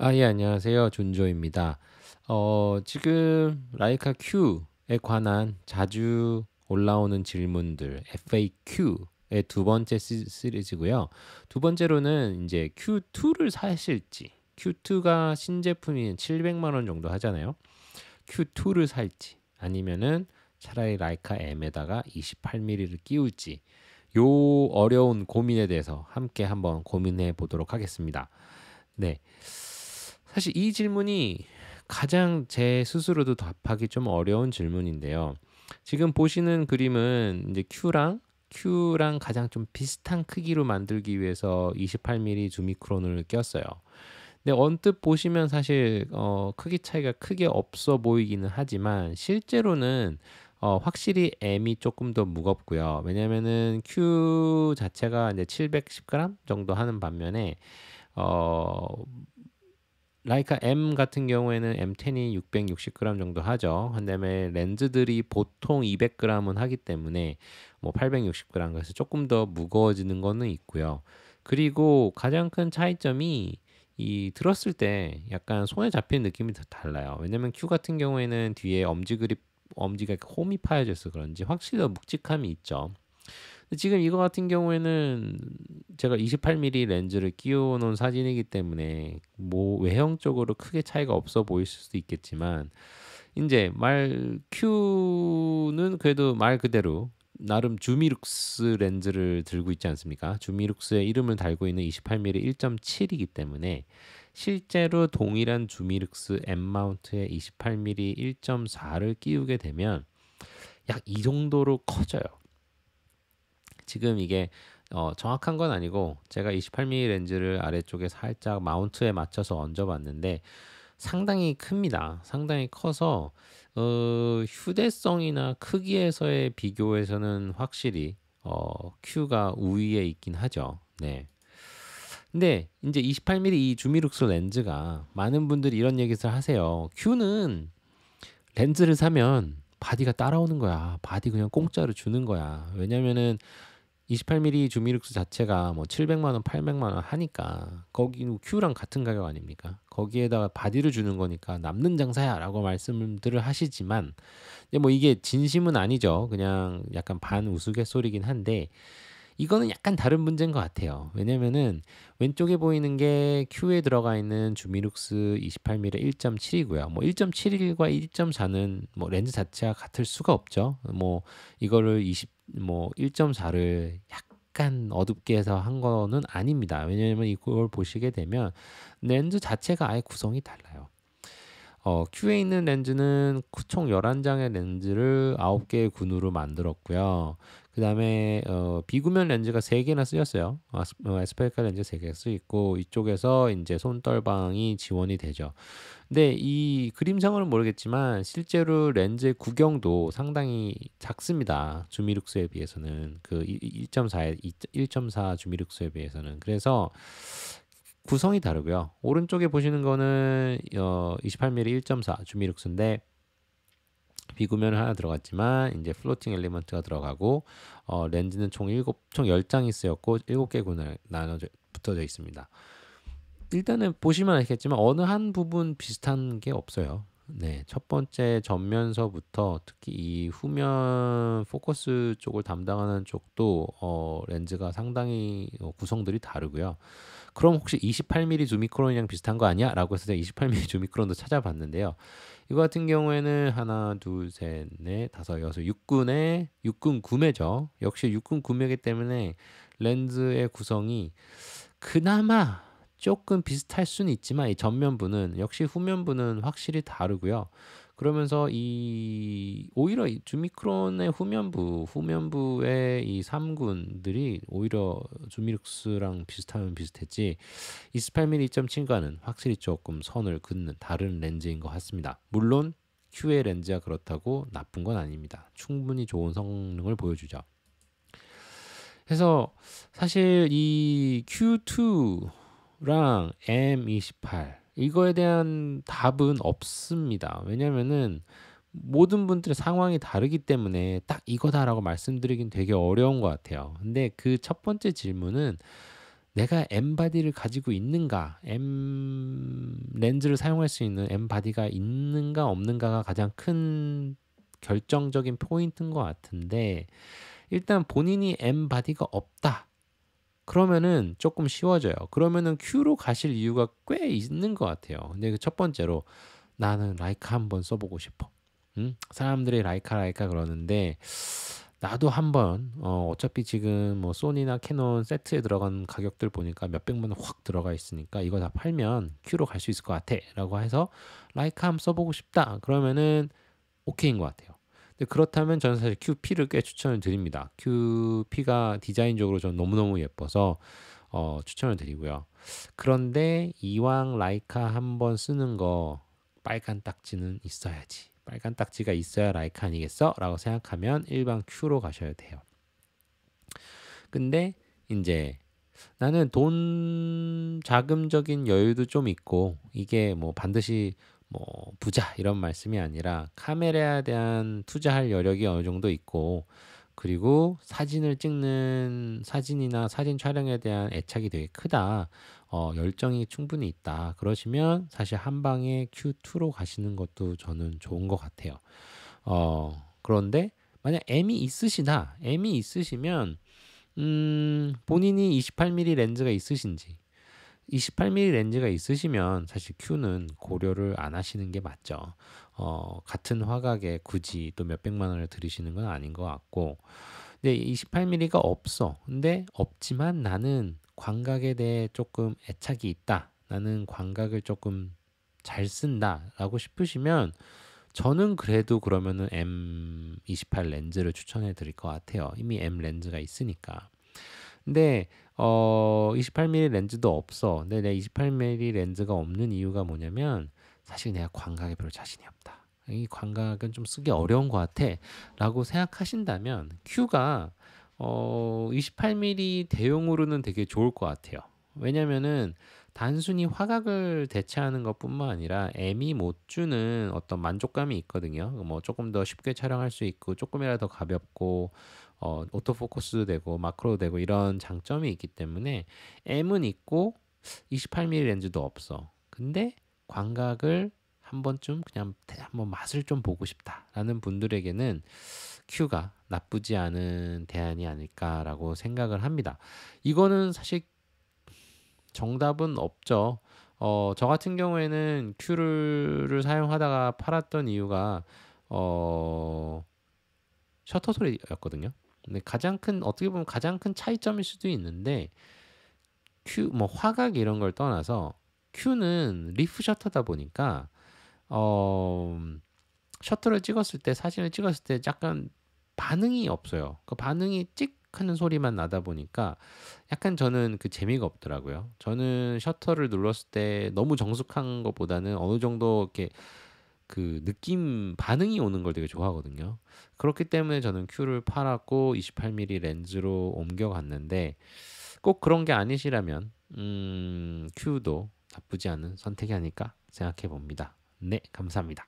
예, 안녕하세요. 존조입니다. 지금 라이카 Q에 관한 자주 올라오는 질문들, FAQ의 두 번째 시리즈고요. 두 번째로는 이제 Q2를 사실지, Q2가 신제품이 700만 원 정도 하잖아요. Q2를 살지, 아니면은 차라리 라이카 M에다가 28mm를 끼울지, 요 어려운 고민에 대해서 함께 한번 고민해 보도록 하겠습니다. 네. 사실 이 질문이 가장 제 스스로도 답하기 좀 어려운 질문인데요. 지금 보시는 그림은 이제 Q랑 가장 좀 비슷한 크기로 만들기 위해서 28mm 주미크론을 꼈어요. 근데 언뜻 보시면 사실 크기 차이가 크게 없어 보이기는 하지만 실제로는 확실히 M이 조금 더 무겁고요. 왜냐면은 Q 자체가 이제 710g 정도 하는 반면에 어 라이카 M 같은 경우에는 M10이 660g 정도 하죠. 그다음에 렌즈들이 보통 200g은 하기 때문에 뭐 860g 그래서 조금 더 무거워지는 거는 있고요. 그리고 가장 큰 차이점이 이 들었을 때 약간 손에 잡히는 느낌이 더 달라요. 왜냐면 Q 같은 경우에는 뒤에 엄지가 이렇게 홈이 파여져서 그런지 확실히 더 묵직함이 있죠. 근데 지금 이거 같은 경우에는 제가 28mm 렌즈를 끼워 놓은 사진이기 때문에 뭐 외형적으로 크게 차이가 없어 보일 수도 있겠지만 인제 말 Q는 그래도 말 그대로 나름 주미룩스 렌즈를 들고 있지 않습니까? 주미룩스의 이름을 달고 있는 28mm 1.7이기 때문에 실제로 동일한 주미룩스 M 마운트에 28mm 1.4를 끼우게 되면 약 이 정도로 커져요. 지금 이게 정확한 건 아니고 제가 28mm 렌즈를 아래쪽에 살짝 마운트에 맞춰서 얹어 봤는데 상당히 큽니다. 상당히 커서 휴대성이나 크기에서의 비교에서는 확실히 Q가 우위에 있긴 하죠. 네. 근데 이제 28mm 이 주미룩스 렌즈가 많은 분들이 이런 얘기를 하세요. Q는 렌즈를 사면 바디가 따라오는 거야. 바디 그냥 공짜로 주는 거야. 왜냐면은 28mm 주미룩스 자체가 뭐 700만 원, 800만 원 하니까 거기는 Q랑 같은 가격 아닙니까? 거기에다가 바디를 주는 거니까 남는 장사야라고 말씀들을 하시지만 근데 뭐 이게 진심은 아니죠. 그냥 약간 반 우스갯소리긴 한데 이거는 약간 다른 문제인 것 같아요. 왜냐면은 왼쪽에 보이는 게 Q에 들어가 있는 주미룩스 28mm 1.7이고요. 뭐 1.71과 1.4는 뭐 렌즈 자체가 같을 수가 없죠. 뭐 이거를 1.4를 약간 어둡게 해서 한 거는 아닙니다. 왜냐면 이걸 보시게 되면 렌즈 자체가 아예 구성이 달라요. Q에 있는 렌즈는 총 11장의 렌즈를 9개의 군으로 만들었고요. 그다음에 비구면 렌즈가 3개나 쓰였어요. 아스페리카 렌즈 3개 쓰있고 이쪽에서 이제 손떨방이 지원이 되죠. 근데 이 그림상으로는 모르겠지만 실제로 렌즈의 구경도 상당히 작습니다. 주미룩스에 비해서는 그 1.4 주미룩스에 비해서는 그래서 구성이 다르고요. 오른쪽에 보시는 거는 28mm 1.4 주미룩스인데 비구면은 하나 들어갔지만 이제 플로팅 엘리먼트가 들어가고 렌즈는 총 10장이 쓰였고 7개 군에 나눠져 붙어져 있습니다. 일단은 보시면 알겠지만 어느 한 부분 비슷한 게 없어요. 네, 첫 번째 전면서부터 특히 이 후면 포커스 쪽을 담당하는 쪽도 렌즈가 상당히 구성들이 다르고요. 그럼 혹시 28mm 주미크론이랑 비슷한 거 아니야? 라고 해서 제가 28mm 주미크론도 찾아봤는데요. 이거 같은 경우에는 하나, 둘, 셋, 넷, 다섯, 여섯, 육군 구매죠. 역시 육군 구매이기 때문에 렌즈의 구성이 그나마 조금 비슷할 수는 있지만 이 전면부는 역시 후면부는 확실히 다르고요. 그러면서 이 오히려 이 주미크론의 후면부의 이 3군들이 오히려 주미룩스랑 비슷하면 비슷했지 28mm 2.7과는 확실히 조금 선을 긋는 다른 렌즈인 것 같습니다. 물론 QA 렌즈가 그렇다고 나쁜 건 아닙니다. 충분히 좋은 성능을 보여주죠. 그래서 사실 이 Q2랑 M28 이거에 대한 답은 없습니다. 왜냐면은 모든 분들의 상황이 다르기 때문에 딱 이거다라고 말씀드리긴 되게 어려운 것 같아요. 근데 그 첫 번째 질문은 내가 M 바디를 가지고 있는가, M 렌즈를 사용할 수 있는 M 바디가 있는가 없는가가 가장 큰 결정적인 포인트인 것 같은데, 일단 본인이 M 바디가 없다. 그러면은 조금 쉬워져요. 그러면은 Q로 가실 이유가 꽤 있는 것 같아요. 근데 그 첫 번째로 나는 라이카 한번 써보고 싶어. 응? 사람들이 라이카 그러는데 나도 한번 어차피 지금 뭐 소니나 캐논 세트에 들어간 가격들 보니까 몇백만 원 확 들어가 있으니까 이거 다 팔면 Q로 갈 수 있을 것 같아라고 해서 라이카 한번 써보고 싶다. 그러면은 오케이인 것 같아요. 근데 그렇다면 저는 사실 QP를 꽤 추천을 드립니다. QP가 디자인적으로 저는 너무너무 예뻐서 추천을 드리고요. 그런데 이왕 라이카 한번 쓰는 거 빨간 딱지는 있어야지. 빨간 딱지가 있어야 라이카 아니겠어? 라고 생각하면 일반 Q로 가셔야 돼요. 근데 이제 나는 돈 자금적인 여유도 좀 있고 이게 뭐 반드시 뭐 부자 이런 말씀이 아니라 카메라에 대한 투자할 여력이 어느 정도 있고 그리고 사진을 찍는 사진이나 사진 촬영에 대한 애착이 되게 크다. 열정이 충분히 있다. 그러시면 사실 한 방에 Q2로 가시는 것도 저는 좋은 것 같아요. 그런데 만약 M이 있으시면 본인이 28mm 렌즈가 있으신지 28mm 렌즈가 있으시면 사실 Q는 고려를 안 하시는 게 맞죠. 같은 화각에 굳이 또 몇백만 원을 들이시는 건 아닌 것 같고 근데 28mm가 없어. 근데 없지만 나는 광각에 대해 조금 애착이 있다. 나는 광각을 조금 잘 쓴다라고 싶으시면 저는 그래도 그러면은 M28 렌즈를 추천해 드릴 것 같아요. 이미 M 렌즈가 있으니까. 근데 28mm 렌즈도 없어. 근데 내 28mm 렌즈가 없는 이유가 뭐냐면 사실 내가 광각에 별로 자신이 없다. 이 광각은 좀 쓰기 어려운 것 같아. 라고 생각하신다면 Q가 28mm 대용으로는 되게 좋을 것 같아요. 왜냐면은 단순히 화각을 대체하는 것뿐만 아니라 M이 못 주는 어떤 만족감이 있거든요. 뭐 조금 더 쉽게 촬영할 수 있고 조금이라도 더 가볍고 오토포커스도 되고 마크로도 되고 이런 장점이 있기 때문에 M은 있고 28mm 렌즈도 없어. 근데 광각을 한 번쯤 그냥 한번 맛을 좀 보고 싶다라는 분들에게는 Q가 나쁘지 않은 대안이 아닐까라고 생각을 합니다. 이거는 사실 정답은 없죠. 저 같은 경우에는 Q를 사용하다가 팔았던 이유가 어, 셔터 소리였거든요. 근데 어떻게 보면 가장 큰 차이점일 수도 있는데 Q 뭐 화각 이런 걸 떠나서 Q는 리프 셔터다 보니까 어, 셔터를 찍었을 때 사진을 찍었을 때 약간 반응이 없어요. 그 반응이 찍 하는 소리만 나다 보니까 약간 저는 그 재미가 없더라고요. 저는 셔터를 눌렀을 때 너무 정숙한 것보다는 어느 정도 이렇게 그 느낌 반응이 오는 걸 되게 좋아하거든요. 그렇기 때문에 저는 Q를 팔았고 28mm 렌즈로 옮겨갔는데 꼭 그런 게 아니시라면 Q도 나쁘지 않은 선택이 아닐까 생각해 봅니다. 네, 감사합니다.